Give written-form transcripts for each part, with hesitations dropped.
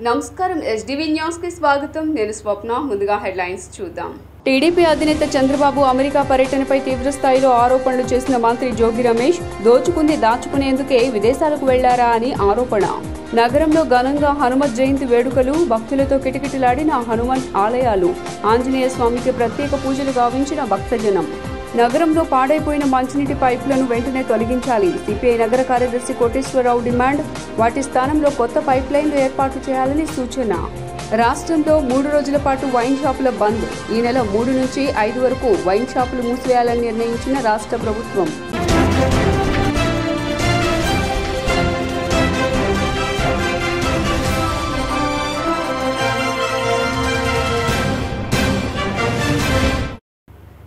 నమస్కారం SDV news కి స్వాగతం నేను స్వప్న ముందుగా హెడ్లైన్స్ చూద్దాం టీడీపీ అధినేత చంద్రబాబు అమెరికా పర్యటనపై తీవ్ర స్థాయిలో ఆరోపణలు చేసిన మంత్రి జోగి రమేష్ దోచుకుంది దాచుకునేందుకే విదేశాలకు వెళ్లారా అని ఆరోపణ నగరంలో ఘనంగా హనుమత్ జయంతి వేడుకలు భక్తులతో కిటకిటలాడిన హనుమాన్ ఆలయాలు ఆంజనేయ స్వామికి ప్రత్యేక పూజలు గావించిన భక్తజనం నగరంలో పాడైపోయిన మంచినీటి పైపులను వెంటనే తొలగించాలి సిపిఐ నగర కార్యదర్శి కోటేశ్వరరావు డిమాండ్ వాటి స్థానంలో కొత్త పైప్ లైన్లు ఏర్పాటు చేయాలని సూచన రాష్ట్రంలో 3 రోజుల పాటు వైన్ షాపుల బంద్ ఈ నెల 3 నుంచి 5 వరకు వైన్ షాపులు మూసివేయాలని నిర్ణయించిన రాష్ట్ర ప్రభుత్వం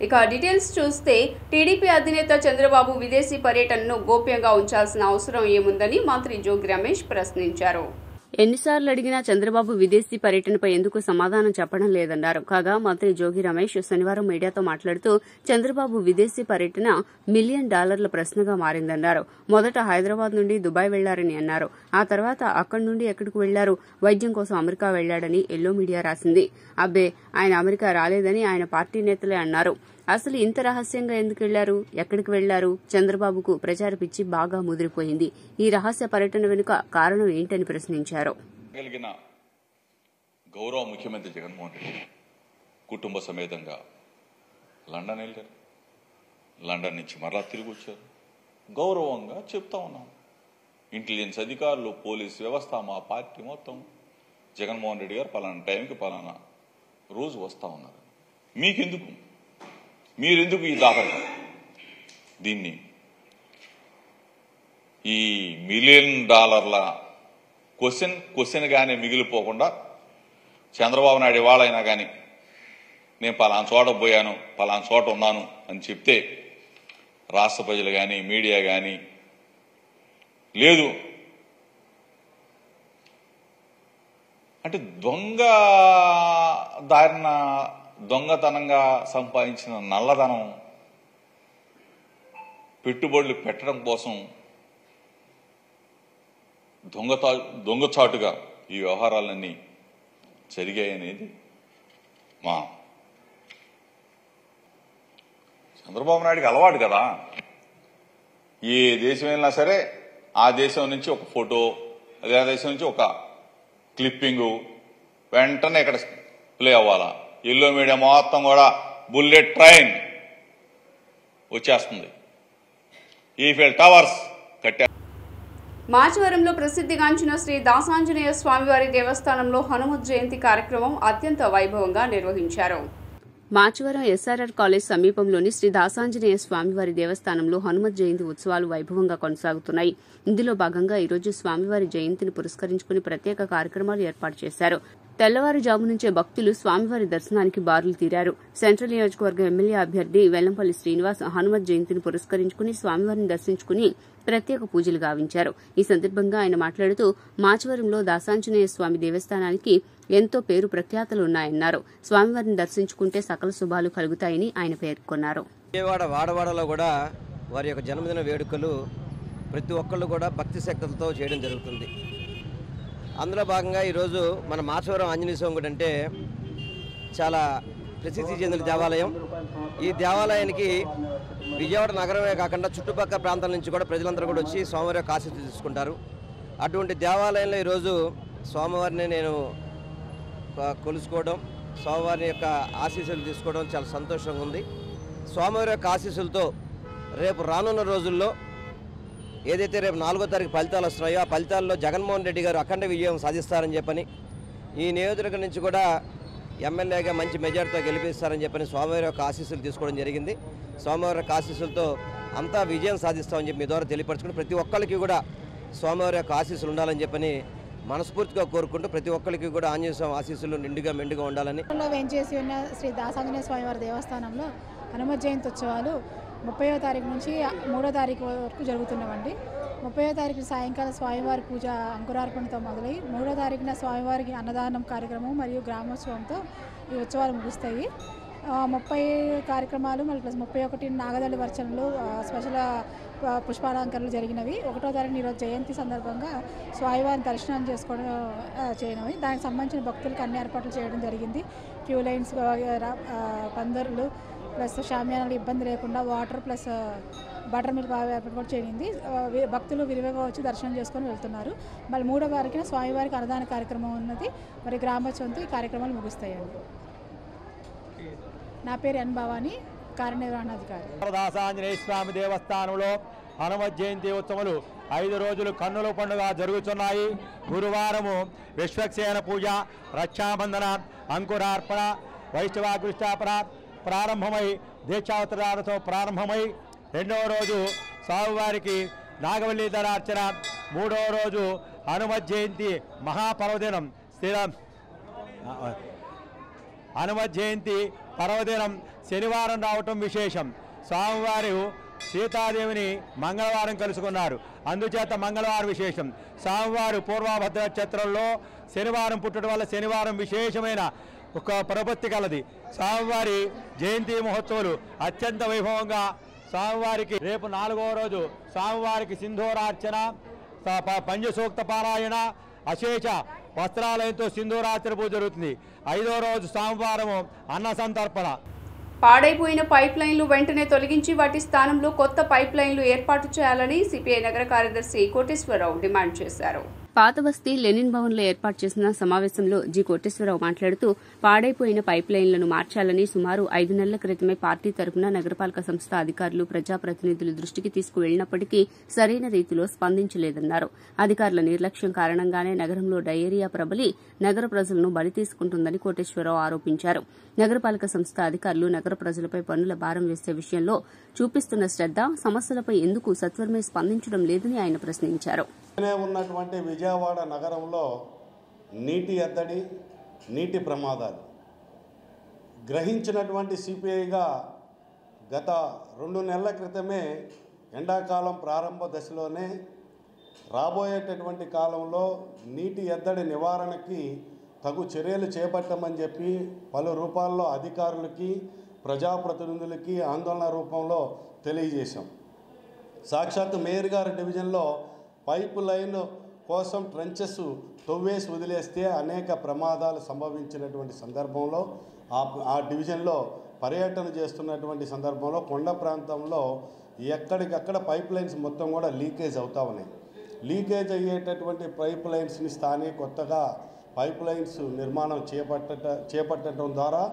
ఇక డీటెయిల్స్ చూస్తే టీడీపీ అధినేత చంద్రబాబు విదేశీ పర్యటనను గోప్యంగా ఉంచాల్సిన అవసరం ఏముందని మంత్రి జోగి రమేష్ ప్రశ్నించారు ఎన్నిసార్లు అడిగినా చంద్రబాబు విదేశీ పర్యటనపై ఎందుకు సమాధానం చెప్పడం లేదన్నారు కాగా మంత్రి జోగి రమేష్ శనివారం మీడియాతో మాట్లాడుతూ చంద్రబాబు విదేశీ పర్యటన $1 మిలియన్ ప్రశ్నగా మారిందన్నారు మొదట హైదరాబాద్ నుండి దుబాయ్ వెళ్లారని అన్నారు ఆ తర్వాత అక్కడి నుండి ఎక్కడికి వెళ్లారు వైద్యం కోసం అమెరికా వెళ్లాడని ఎల్లో మీడియా రాసింది అబ్బే ఆయన అమెరికా రాలేదని ఆయన పార్టీ నేతలే అన్నారు అసలు ఇంత రహస్యంగా ఎందుకు వెళ్లారు ఎక్కడికి వెళ్లారు చంద్రబాబుకు ప్రచార పిచ్చి బాగా ముదిరిపోయింది ఈ రహస్య పర్యటన వెనుక కారణం ఏంటని ప్రశ్నించారు గౌరవ ముఖ్యమంత్రి జగన్మోహన్ రెడ్డి కుటుంబ సమేతంగా లండన్ వెళ్ళారు లండన్ నుంచి మరలా తిరిగి వచ్చారు గౌరవంగా చెప్తా ఉన్నాం ఇంటెలిజెన్స్ అధికారులు పోలీస్ వ్యవస్థ మా పార్టీ మొత్తం జగన్మోహన్ రెడ్డి గారు పలానా టైంకి పలానా రోజు వస్తా ఉన్నారు మీకెందుకు మీరెందుకు ఈ దాఖలు దీన్ని ఈ $1 మిలియన్ క్వశ్చన్ గానే మిగిలిపోకుండా చంద్రబాబు నాయుడు ఇవాళైనా కానీ నేను పలానా చోట పోయాను పలానా చోట ఉన్నాను అని చెప్తే రాష్ట్ర ప్రజలు కానీ మీడియా కానీ లేదు అంటే దొంగతనంగా సంపాదించిన నల్లధనం పెట్టుబడులు పెట్టడం కోసం దొంగచాటుగా ఈ వ్యవహారాలన్నీ జరిగాయనేది మా చంద్రబాబు నాయుడికి అలవాటు కదా ఏ దేశం వెళ్ళినా సరే ఆ దేశం నుంచి ఒక ఫోటో అదే దేశం నుంచి ఒక క్లిప్పింగు వెంటనే ఇక్కడ ప్లే అవ్వాలా ఎల్లో మీడియా మొత్తం కూడా బుల్లెట్ ట్రైన్ వచ్చేస్తుంది ఈఫెల్ టవర్స్ కట్టారు మాచవరంలో ప్రసిద్ధిగాంచిన శ్రీ దాసాంజనేయ స్వామివారి దేవస్థానంలో హనుమత్ జయంతి కార్యక్రమం అత్యంత వైభవంగా నిర్వహించారు మాచవరం ఎస్ఆర్ఆర్ కాలేజ్ సమీపంలోని శ్రీ దాసాంజనేయ స్వామివారి దేవస్థానంలో హనుమత్ జయంతి ఉత్సవాలు వైభవంగా కొనసాగుతున్నాయి ఇందులో భాగంగా ఈరోజు స్వామివారి జయంతిని పురస్కరించుకుని ప్రత్యేక కార్యక్రమాలు ఏర్పాటు చేశారు తెల్లవారుజాము నుంచే భక్తులు స్వామివారి దర్శనానికి బారులు తీరారు సెంట్రల్ నియోజకవర్గం ఎమ్మెల్యే అభ్యర్థి వెల్లంపల్లి శ్రీనివాస్ హనుమత్ జయంతిని పురస్కరించుకుని స్వామివారిని దర్శించుకుని ప్రత్యేక పూజలు గావించారు ఈ సందర్భంగా ఆయన మాట్లాడుతూ మాచవరంలో దాసాంజనేయ స్వామి దేవస్థానానికి ఎంతో పేరు ప్రఖ్యాతలున్నాయన్నారు స్వామివారిని దర్శించుకుంటే సకల శుభాలు కలుగుతాయని ఆయన పేర్కొన్నారు విజయవాడ వాడవాడలో కూడా వారి యొక్క జన్మదిన వేడుకలు ప్రతి ఒక్కళ్ళు కూడా భక్తి శక్తులతో చేయడం జరుగుతుంది అందులో భాగంగా ఈరోజు మన మాచవరం ఆంజనేయ స్వామి గుడి అంటే చాలా ప్రసిద్ధి చెందిన దేవాలయం ఈ దేవాలయానికి విజయవాడ నగరమే కాకుండా చుట్టుపక్కల ప్రాంతాల నుంచి కూడా ప్రజలందరూ కూడా వచ్చి స్వామివారి యొక్క ఆశీస్సులు తీసుకుంటారు అటువంటి దేవాలయంలో ఈరోజు స్వామివారిని నేను కొలుసుకోవడం స్వామివారి యొక్క ఆశీస్సులు తీసుకోవడం చాలా సంతోషంగా ఉంది స్వామివారి యొక్క ఆశీస్సులతో రేపు రానున్న రోజుల్లో ఏదైతే రేపు 4వ తారీఖు ఫలితాలు వస్తున్నాయో ఆ ఫలితాల్లో జగన్మోహన్ రెడ్డి గారు అఖండ విజయం సాధిస్తారని చెప్పని ఈ నియోజకవర్గం నుంచి కూడా ఎమ్మెల్యేగా మంచి మెజార్టీతో గెలిపిస్తారని చెప్పని స్వామివారి యొక్క ఆశీస్సులు తీసుకోవడం జరిగింది స్వామివారి యొక్క ఆశీస్సులతో అంతా విజయం సాధిస్తామని చెప్పి మీ ద్వారా తెలియపరచుకుని ప్రతి ఒక్కరికి కూడా స్వామివారి యొక్క ఆశీస్సులు ఉండాలని చెప్పని మనస్ఫూర్తిగా కోరుకుంటూ ప్రతి ఒక్కరికి కూడా ఆంజనేయ స్వామి ఆశీస్సులు నిండుగా మెండుగా ఉండాలని వేంచేసి ఉన్న శ్రీ దాసాంజనేయ స్వామివారి దేవస్థానంలో హనుమత్ జయంతి ఉత్సవాలు 30వ తారీఖు నుంచి 3వ తారీఖు వరకు జరుగుతున్నామండి 30వ తారీఖు సాయంకాలం స్వామివారి పూజ అంకురార్పణతో మొదలై 3వ తారీఖున స్వామివారికి అన్నదానం కార్యక్రమం మరియు గ్రామోత్సవంతో ఈ ఉత్సవాలు ముగుస్తాయి 30 కార్యక్రమాలు మళ్ళీ ప్లస్ 31 నాగదళి వర్చనలు స్పెషల్ పుష్పాలంకరణలు జరిగినవి. 1వ తారీఖున ఈరోజు జయంతి సందర్భంగా స్వామివారిని దర్శనం చేసుకోవడం చేయనవి. దానికి సంబంధించిన భక్తులకు అన్ని ఏర్పాట్లు చేయడం జరిగింది. క్యూ లైన్స్, పందిర్లు ప్లస్ షామియానాలు ఇబ్బంది లేకుండా వాటర్ ప్లస్ బటర్ మిల్క్ ఏర్పాటు కూడా చేయింది. భక్తులు విరివిగా వచ్చి దర్శనం చేసుకొని వెళ్తున్నారు. మళ్ళీ 3వ తారీఖున స్వామివారికి అన్నదాన కార్యక్రమం ఉన్నది. మరి గ్రామోత్సవంతో ఈ కార్యక్రమాలు ముగుస్తాయండి. నా పేరు ఎన్ భవాని, కార్యనిర్వహణాధికారి. దాసాంజనేయ స్వామి దేవస్థానంలో హనుమత్ జయంతి ఉత్సవాలు 5 రోజులు కన్నుల పండుగ జరుగుతున్నాయి. గురువారము విశ్వక్సేన పూజ, రక్షాబంధన, అంకురార్పణ, వైష్ణవాకృష్టాపన ప్రారంభమై దీక్షావతారాలతో ప్రారంభమై 2వ రోజు స్వామివారికి నాగవల్లి ధరార్చన, 3వ రోజు హనుమత్ జయంతి మహాపర్వదినం హనుమత్ జయంతి పర్వదినం శనివారం రావటం విశేషం. స్వామివారు సీతాదేవిని మంగళవారం కలుసుకున్నారు, అందుచేత మంగళవారం విశేషం. స్వామివారు పూర్వభద్ర నక్షత్రంలో శనివారం పుట్టడం వల్ల శనివారం విశేషమైన ఒక ప్రపత్తి కలది. స్వామివారి జయంతి మహోత్సవాలు అత్యంత వైభవంగా స్వామివారికి రేపు 4వ రోజు స్వామివారికి సింధూరార్చన, పంచసూక్త పారాయణ, అశేష వస్త్రాలయంతో సింధూరార్చన పూజ జరుగుతుంది. 5వ రోజు సోమవారము అన్న సంతర్పణ. పాడైపోయిన పైప్ లైన్లు వెంటనే తొలగించి వాటి స్థానంలో కొత్త పైప్ లైన్లు ఏర్పాటు చేయాలని సిపిఐ నగర కార్యదర్శి కోటేశ్వరరావు డిమాండ్ చేశారు. పాతబస్తీ లెనిన్ భవన్లో ఏర్పాటు చేసిన సమావేశంలో జి కోటేశ్వరరావు మాట్లాడుతూ పాడైపోయిన పైప్ లైన్లను మార్చాలని సుమారు 5 నెలల క్రితమే పార్టీ తరపున నగరపాలక సంస్థ అధికారులు ప్రజాప్రతినిధుల దృష్టికి తీసుకువెళ్లినప్పటికీ సరైన రీతిలో స్పందించలేదన్నారు. అధికారుల నిర్లక్ష్యం కారణంగానే నగరంలో డయేరియా ప్రబలి నగర ప్రజలను బలి తీసుకుంటుందని కోటేశ్వరరావు ఆరోపించారు. నగరపాలక సంస్థ అధికారులు నగర ప్రజలపై పన్నుల భారం వేసే విషయంలో చూపిస్తున్న శ్రద్ధ, సమస్యలపై ఎందుకు సత్వరమే స్పందించడం లేదని ఆయన ప్రశ్నించారు. ఉన్నటువంటి విజయవాడ నగరంలో నీటి ఎద్దడి, నీటి ప్రమాదాలు గ్రహించినటువంటి సిపిఐగా గత 2 నెలల క్రితమే ఎండాకాలం ప్రారంభ దశలోనే రాబోయేటటువంటి కాలంలో నీటి ఎద్దడి నివారణకి తగు చర్యలు చేపట్టమని చెప్పి పలు రూపాల్లో అధికారులకి, ప్రజాప్రతినిధులకి ఆందోళన రూపంలో తెలియజేశాం. సాక్షాత్తు మేయర్ గారి డివిజన్లో పైపు లైన్ కోసం ట్రెంచెస్ తవ్వేసి వదిలేస్తే అనేక ప్రమాదాలు సంభవించినటువంటి సందర్భంలో ఆ డివిజన్లో పర్యటన చేస్తున్నటువంటి సందర్భంలో కొండ ప్రాంతంలో ఎక్కడికక్కడ పైప్ లైన్స్ మొత్తం కూడా లీకేజ్ అవుతూ ఉన్నాయి. లీకేజ్ అయ్యేటటువంటి పైప్ లైన్స్ని కొత్తగా పైప్ లైన్స్ నిర్మాణం చేపట్టడం ద్వారా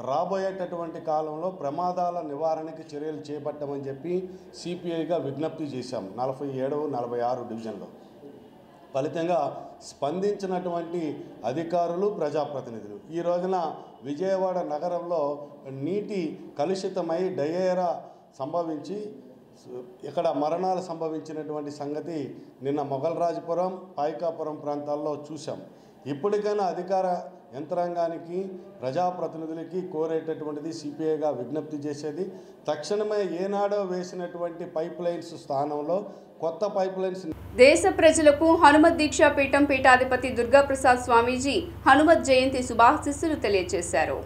రాబోయేటటువంటి కాలంలో ప్రమాదాల నివారణకి చర్యలు చేపట్టమని చెప్పి సిపిఐగా విజ్ఞప్తి చేశాం 47, 46 డివిజన్లో. ఫలితంగా స్పందించినటువంటి అధికారులు, ప్రజాప్రతినిధులు ఈ రోజున విజయవాడ నగరంలో నీటి కలుషితమై డయేరియా సంభవించి ఇక్కడ మరణాలు సంభవించినటువంటి సంగతి నిన్న మొగల్రాజపురం, పాయికాపురం ప్రాంతాల్లో చూసాం. ఇప్పటికైనా అధికార యంత్రాంగానికి, ప్రజాప్రతినిధులకి కోరేటటువంటిది సిపిఐగా విజ్ఞప్తి చేసేది తక్షణమే ఏనాడో వేసినటువంటి పైప్ లైన్స్ స్థానంలో కొత్త పైప్ లైన్స్. దేశ ప్రజలకు హనుమత్ దీక్షా పీఠం పీఠాధిపతి దుర్గాప్రసాద్ స్వామీజీ హనుమత్ జయంతి శుభాశీస్సులు తెలియజేశారు.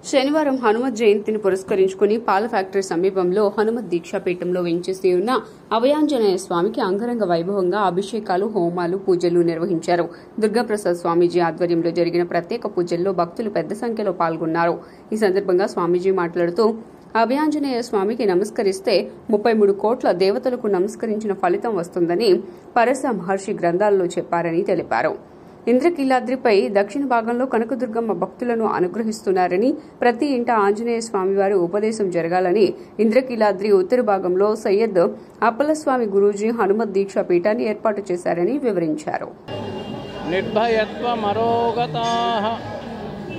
శనివారం హనుమత్ జయంతిని పురస్కరించుకుని పాల ఫ్యాక్టరీ సమీపంలో హనుమత్ దీక్షాపీఠంలో వెంచేసి ఉన్న అభయాంజనేయ స్వామికి అంగరంగ వైభవంగా అభిషేకాలు, హోమాలు, పూజలు నిర్వహించారు. దుర్గాప్రసాద్ స్వామీజీ ఆధ్వర్యంలో జరిగిన ప్రత్యేక పూజల్లో భక్తులు పెద్ద సంఖ్యలో పాల్గొన్నారు. ఈ సందర్భంగా స్వామీజీ మాట్లాడుతూ అభయాంజనేయ స్వామికి నమస్కరిస్తే 33 కోట్ల దేవతలకు నమస్కరించిన ఫలితం వస్తుందని పరశ మహర్షి గ్రంథాల్లో చెప్పారని తెలిపారు. ఇంద్రకీలాద్రిపై దక్షిణ భాగంలో కనకదుర్గమ్మ భక్తులను అనుగ్రహిస్తున్నారని, ప్రతి ఇంట ఆంజనేయ స్వామివారి ఉపదేశం జరగాలని ఇంద్రకీలాద్రి ఉత్తర భాగంలో సయ్యద్ అప్పలస్వామి గురూజీ హనుమత్ దీక్షా పీఠాన్ని ఏర్పాటు చేశారని వివరించారు.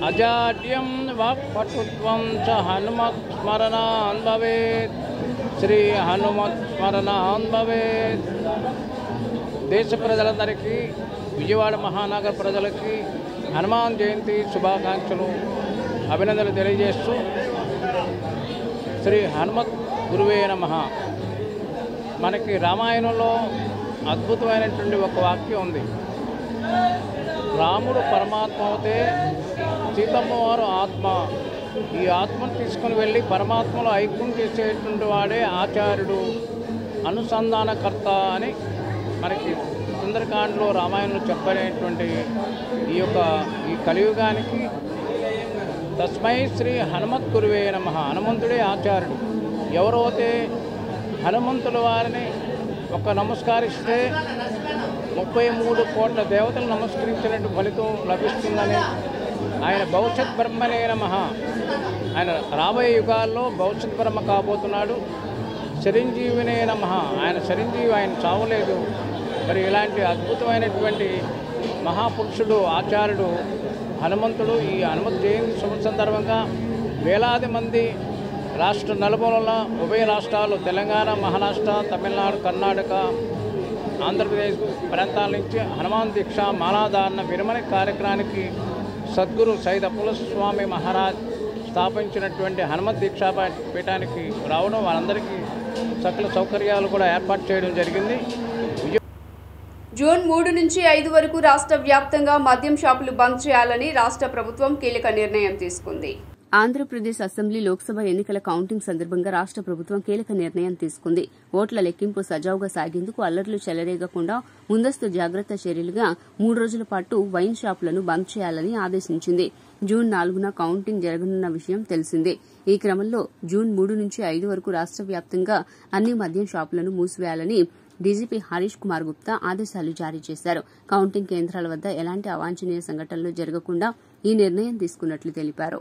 అజాడ్యం వాక్పటుత్వం చ హనుమత్ స్మరణాన్ భవేత్. శ్రీ హనుమత్ స్మరణాన్ భవేత్. దేశ ప్రజలందరికీ, విజయవాడ మహానగర ప్రజలకి హనుమాన్ జయంతి శుభాకాంక్షలు, అభినందనలు తెలియజేస్తూ శ్రీ హనుమత్ గురువే నమః. మనకి రామాయణంలో అద్భుతమైనటువంటి ఒక వాక్యం ఉంది. రాముడు పరమాత్మ అవుతే సీతమ్మ వారు ఆత్మ. ఈ ఆత్మను తీసుకుని వెళ్ళి పరమాత్మలో ఐక్యం చేసేటువంటి వాడే ఆచార్యుడు, అనుసంధానకర్త అని మనకి సుందరకాండలో రామాయణంలో చెప్పనేటువంటి ఈ కలియుగానికి తస్మై శ్రీ హనుమత్ గురువే నమః, హనుమంతుడే ఆచార్యుడు. ఎవరైతే హనుమంతుల వారిని ఒక నమస్కరిస్తే 33 కోట్ల దేవతలు నమస్కరించినట్టు ఫలితం లభిస్తుందని, ఆయన భవిష్యత్ బ్రహ్మనే నమః, ఆయన రాబోయే యుగాల్లో భవిష్యత్ బ్రహ్మ కాబోతున్నాడు. చిరంజీవినే నమః, ఆయన చిరంజీవి, ఆయన చావలేదు. మరి ఇలాంటి అద్భుతమైనటువంటి మహాపురుషుడు ఆచార్యుడు హనుమంతుడు. ఈ హనుమత్ జయంతి శుభ సందర్భంగా వేలాది మంది రాష్ట్ర నలుమూలల ఉభయ రాష్ట్రాలు, తెలంగాణ, మహారాష్ట్ర, తమిళనాడు, కర్ణాటక, ఆంధ్రప్రదేశ్ ప్రాంతాల నుంచి హనుమాన్ దీక్ష మాలాధారణ విరమణ కార్యక్రమానికి సద్గురు సైద్ అప్పులస్వామి మహారాజ్ స్థాపించినటువంటి హనుమత్ దీక్షా పీఠానికి రావడం, వాళ్ళందరికీ సకల సౌకర్యాలు కూడా ఏర్పాటు చేయడం జరిగింది. జూన్ 3 నుంచి 5 వరకు రాష్ట్ర వ్యాప్తంగా మద్యం షాపులు బంద్ చేయాలని రాష్ట్ర ప్రభుత్వం కీలక నిర్ణయం తీసుకుంది. ఆంధ్రప్రదేశ్ అసెంబ్లీ, లోక్సభ ఎన్నికల కౌంటింగ్ సందర్భంగా రాష్ట్ర ప్రభుత్వం కీలక నిర్ణయం తీసుకుంది. ఓట్ల లెక్కింపు సజావుగా సాగేందుకు అల్లర్లు చెలరేగకుండా ముందస్తు జాగ్రత్త చర్యలుగా 3 రోజుల పాటు వైన్ షాపులను బంద్ చేయాలని ఆదేశించింది. జూన్ 4న కౌంటింగ్ జరగనున్న విషయం తెలిసిందే. ఈ క్రమంలో జూన్ 3 నుంచి 5 వరకు రాష్ట్ర వ్యాప్తంగా అన్ని మద్యం షాపులను మూసివేయాలని డీజీపీ హరీష్ కుమార్ గుప్తా ఆదేశాలు జారీ చేశారు. కౌంటింగ్ కేంద్రాల వద్ద ఎలాంటి అవాంఛనీయ సంఘటనలు జరగకుండా ఈ నిర్ణయం తీసుకున్నట్లు తెలిపారు.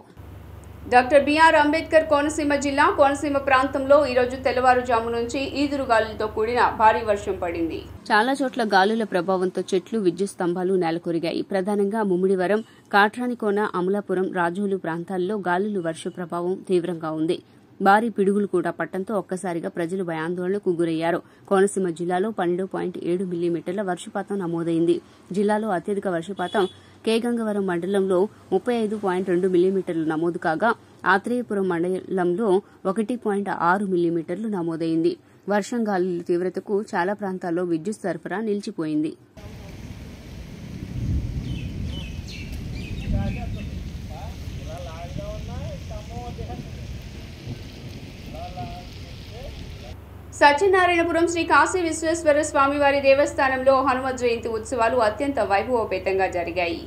డాక్టర్ బిఆర్ అంబేద్కర్ కోనసీమ జిల్లా కోనసీమ ప్రాంతంలో ఈరోజు తెల్లవారుజాము నుంచి ఈదురుగాలులతో కూడిన భారీ వర్షం పడింది. చాలా చోట్ల గాలుల ప్రభావంతో చెట్లు, విద్యుత్ స్తంభాలు నేలకొరిగాయి. ప్రధానంగా ముమ్మిడివరం, కాట్రానికోన, అమలాపురం, రాజోలు ప్రాంతాల్లో గాలులు వర్ష ప్రభావం తీవ్రంగా ఉంది. భారీ పిడుగులు కూడా పట్టడంతో ఒక్కసారిగా ప్రజలు భయాందోళనకు గురయ్యారు. కోనసీమ జిల్లాలో 12.7 మిల్లీమీటర్ల వర్షపాతం నమోదైంది. జిల్లాలో అత్యధిక వర్షపాతం కేగంగవరం మండలంలో 35.2 మిల్లీమీటర్లు నమోదు కాగా ఆత్రేయపురం మండలంలో 1.6 మిల్లీమీటర్లు నమోదైంది. వర్షం గాలుల తీవ్రతకు చాలా ప్రాంతాల్లో విద్యుత్ సరఫరా నిలిచిపోయింది. సత్యనారాయణపురం శ్రీ కాశీ విశ్వేశ్వర స్వామివారి దేవస్థానంలో హనుమత్ జయంతి ఉత్సవాలు అత్యంత వైభవోపేతంగా జరిగాయి.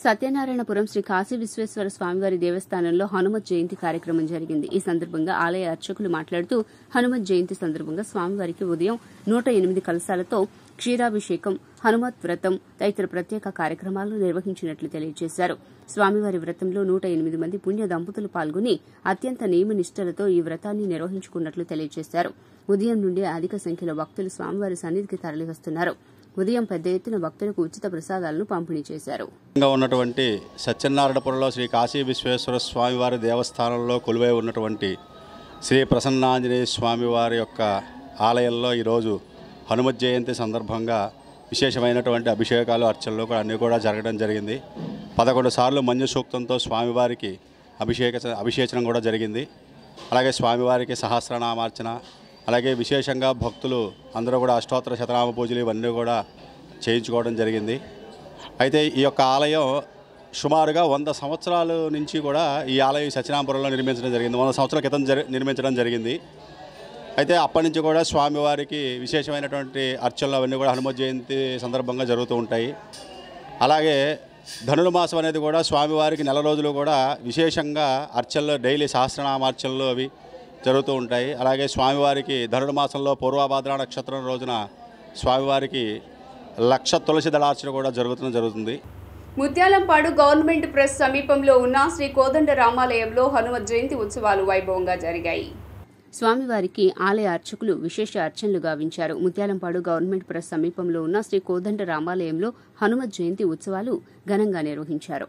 సత్యనారాయణపురం శ్రీ కాశీ విశ్వేశ్వర స్వామివారి దేవస్థానంలో హనుమత్ జయంతి కార్యక్రమం జరిగింది. ఈ సందర్భంగా ఆలయ అర్చకులు మాట్లాడుతూ హనుమత్ జయంతి సందర్భంగా స్వామివారికి ఉదయం 108 కలశాలతో క్షీరాభిషేకం, హనుమత్ వ్రతం తదితర ప్రత్యేక కార్యక్రమాలను నిర్వహించినట్లు తెలియజేశారు. స్వామివారి వ్రతంలో 108 మంది పుణ్య దంపతులు పాల్గొని అత్యంత నియమ నిష్టలతో ఈ వ్రతాన్ని నిర్వహించుకున్నట్లు తెలియజేశారు. ఉదయం నుండి అధిక సంఖ్యలో భక్తులు స్వామివారి సన్నిధికి తరలివస్తున్నారు. ఉదయం పెద్ద ఎత్తున భక్తులకు ఉచిత ప్రసాదాలను పంపిణీ చేశారు. ఉన్నటువంటి సత్యనారాయణపురంలో శ్రీ కాశీ విశ్వేశ్వర స్వామివారి దేవస్థానంలో కొలువై ఉన్నటువంటి శ్రీ ప్రసన్నాంజనేయ స్వామివారి యొక్క ఆలయంలో ఈరోజు హనుమత్ జయంతి సందర్భంగా విశేషమైనటువంటి అభిషేకాలు, అర్చనలు కూడా అన్నీ కూడా జరగడం జరిగింది. 11 సార్లు మంజు సూక్తంతో స్వామివారికి అభిషేచనం కూడా జరిగింది. అలాగే స్వామివారికి సహస్రనామార్చన, అలాగే విశేషంగా భక్తులు అందరూ కూడా అష్టోత్తర శతనామ పూజలు ఇవన్నీ కూడా చేయించుకోవడం జరిగింది. అయితే ఈ యొక్క ఆలయం సుమారుగా 100 సంవత్సరాల నుంచి కూడా ఈ ఆలయం సత్యనారాయణపురంలో నిర్మించడం జరిగింది. 100 సంవత్సరాల క్రితం నిర్మించడం జరిగింది. అయితే అప్పటి నుంచి కూడా స్వామివారికి విశేషమైనటువంటి అర్చనలు అవన్నీ కూడా హనుమత్ జయంతి సందర్భంగా జరుగుతూ ఉంటాయి. అలాగే ధనుర్మాసం అనేది కూడా స్వామివారికి నెల రోజులు కూడా విశేషంగా అర్చనలు, డైలీ సహస్రనామార్చనలు అవి జరుగుతూ ఉంటాయి. అలాగే స్వామివారికి ధనుర్మాసంలో పూర్వభాద్ర నక్షత్రం రోజున స్వామివారికి 1,00,000 తులసి దళార్చన కూడా జరుగుతుంది. ముత్యాలంపాడు గవర్నమెంట్ ప్రెస్ సమీపంలో ఉన్న శ్రీ కోదండ రామాలయంలో హనుమత్ జయంతి ఉత్సవాలు వైభవంగా జరిగాయి. స్వామివారికి ఆలయ అర్చకులు విశేష అర్చనలు గావించారు. ముత్యాలంపాడు గవర్నమెంట్ ప్రెస్ సమీపంలో ఉన్న శ్రీ కోదండ రామాలయంలో హనుమత్ జయంతి ఉత్సవాలు ఘనంగా నిర్వహించారు.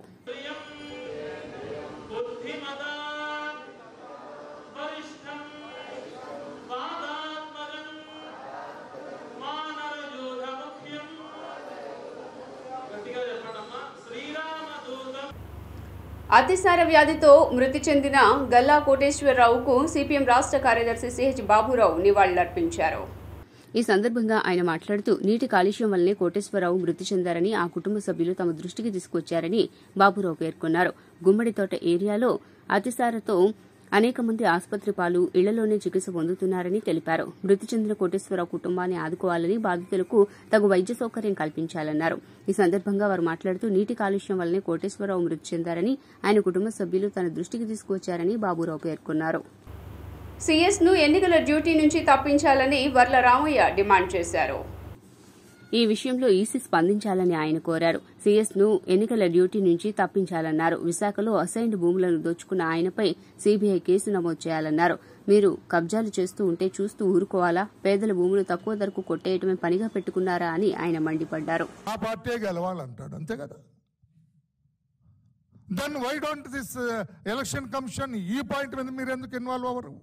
అతిసార వ్యాధితో మృతి చెందిన గల్లా కోటేశ్వరరావుకు సిపిఎం రాష్ట్ర కార్యదర్శి సిహెచ్ బాబురావు నివాళులర్పించారు. ఈ సందర్భంగా ఆయన మాట్లాడుతూ నీటి కాలుష్యం వల్లనే కోటేశ్వరరావు మృతి చెందారని, ఆ కుటుంబ సభ్యులు తమ దృష్టికి తీసుకొచ్చారని బాబురావు పేర్కొన్నారు. గుమ్మడితోట ఏరియాలో అతిసారతో అనేక మంది ఆసుపత్రి పాలు, ఇళ్లలోనే చికిత్స పొందుతున్నారని తెలిపారు. మృతి చెందిన కోటేశ్వరరావు కుటుంబాన్ని ఆదుకోవాలని, బాధితులకు తగు వైద్య సౌకర్యం కల్పించాలన్నారు. ఈ సందర్భంగా వారు మాట్లాడుతూ నీటి కాలుష్యం వల్లనే కోటేశ్వరరావు మృతి చెందారని, ఆయన కుటుంబ సభ్యులు తన దృష్టికి తీసుకువచ్చారని బాబురావు పేర్కొన్నారు. సీఎస్ను ఎన్నికల డ్యూటీ నుంచి తప్పించాలని వర్ల రామయ్య డిమాండ్ చేశారు. ఈ విషయంలో ఈసీ స్పందించాలని ఆయన కోరారు. సీఎస్ను ఎన్నికల డ్యూటీ నుంచి తప్పించాలన్నారు. విశాఖలో అసైన్డ్ భూములను దోచుకున్న ఆయనపై సీబీఐ కేసు నమోదు చేయాలన్నారు. మీరు కబ్జాలు చేస్తూ ఉంటే చూస్తూ ఊరుకోవాలా? పేదల భూములు తక్కువ ధరకు కొట్టేయటమే పనిగా పెట్టుకున్నారా అని ఆయన మండిపడ్డారు. ఆ పార్టీ గెలవాలంటాడు, అంతే కదా. Then why don't this election commission ఈ పాయింట్ మీద మీరు ఎందుకు ఇన్వాల్వ్ అవ్వరు?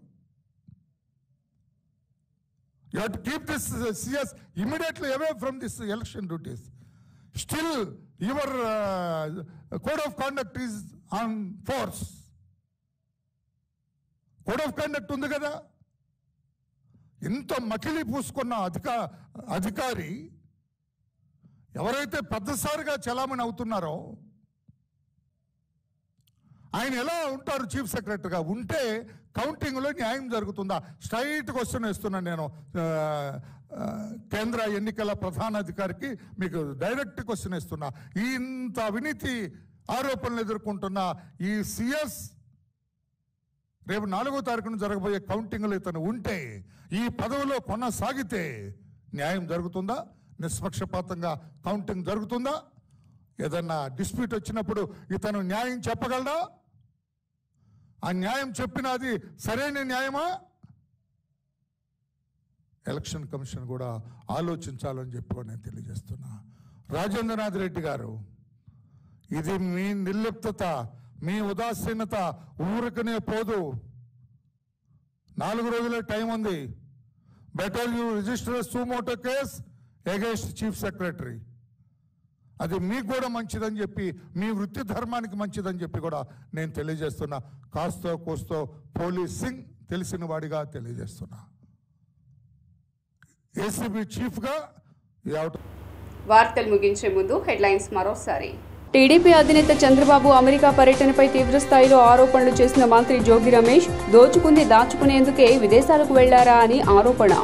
You have to keep this CS immediately away from this election duties. Still, your code of conduct is on force. Code of conduct ఉంది కదా. ఇంత మకిలి పూసుకున్న అధికారి ఎవరైతే పెద్దసారిగా చలామణి అవుతున్నారో ఆయన ఎలా ఉంటారు? చీఫ్ సెక్రటరీగా ఉంటే కౌంటింగ్లో న్యాయం జరుగుతుందా? స్ట్రైట్ క్వశ్చన్ ఇస్తున్నాను నేను కేంద్ర ఎన్నికల ప్రధానాధికారికి, మీకు డైరెక్ట్ క్వశ్చన్ ఇస్తున్నా. ఇంత అవినీతి ఆరోపణలు ఎదుర్కొంటున్న ఈ సిఎస్ రేపు 4వ తారీఖున జరగబోయే కౌంటింగ్లో ఇతను ఉంటే, ఈ పదవిలో కొనసాగితే న్యాయం జరుగుతుందా? నిష్పక్షపాతంగా కౌంటింగ్ జరుగుతుందా? ఏదన్నా డిస్ప్యూట్ వచ్చినప్పుడు ఇతను న్యాయం చెప్పగలడా? ఆ న్యాయం చెప్పినది సరైన న్యాయమా? ఎలక్షన్ కమిషన్ కూడా ఆలోచించాలని చెప్పి నేను తెలియజేస్తున్నా. రాజేంద్రనాథ్ రెడ్డి గారు, ఇది మీ నిర్లిప్తత, మీ ఉదాసీనత ఊరికనే పోదు. 4 రోజులే టైం ఉంది. Better you register suo motu case against chief secretary. అది మీకు కూడా మంచిదని చెప్పి, మీ వృత్తి ధర్మానికి మంచిదని చెప్పి కూడా నేను తెలియజేస్తున్నా. కాస్తో కోస్తో పోలీసింగ్ తెలిసిన వాడిగా తెలియజేస్తున్నా. ఏసీబీ చీఫ్గా వార్తలు ముగించే ముందు హెడ్లైన్స్ మరోసారి. టీడీపీ అధినేత చంద్రబాబు అమెరికా పర్యటనపై తీవ్రస్థాయిలో ఆరోపణలు చేసిన మంత్రి జోగి రమేష్, దోచుకుంది దాచుకునేందుకే విదేశాలకు వెళ్లారా అని ఆరోపణ.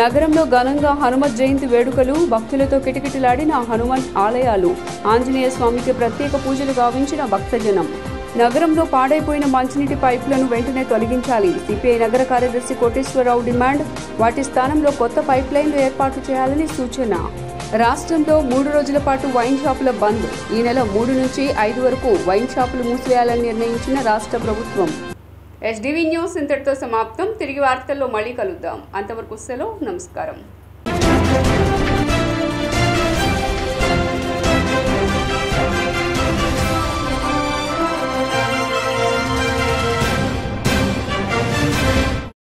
నగరంలో ఘనంగా హనుమత్ జయంతి వేడుకలు, భక్తులతో కిటకిటలాడిన హనుమంత్ ఆలయాలు, ఆంజనేయ స్వామికి ప్రత్యేక పూజలు గావించిన భక్తజనం. నగరంలో పాడైపోయిన మంచినీటి పైపులను వెంటనే తొలగించాలి, సిపిఐ నగర కార్యదర్శి కోటేశ్వరరావు డిమాండ్. వాటి స్థానంలో కొత్త పైప్ లైన్లు ఏర్పాటు చేయాలని సూచన. రాష్ట్రంలో 3 రోజుల పాటు వైన్ షాపుల బంద్. ఈ నెల 3 నుంచి 5 వరకు వైన్ షాపులు మూసివేయాలని నిర్ణయించిన రాష్ట్ర ప్రభుత్వం. ఎస్డీవీ న్యూస్ ఇంతటితో సమాప్తం. తిరిగి వార్తల్లో మళ్ళీ కలుద్దాం. అంతవరకు సెలవు. నమస్కారం.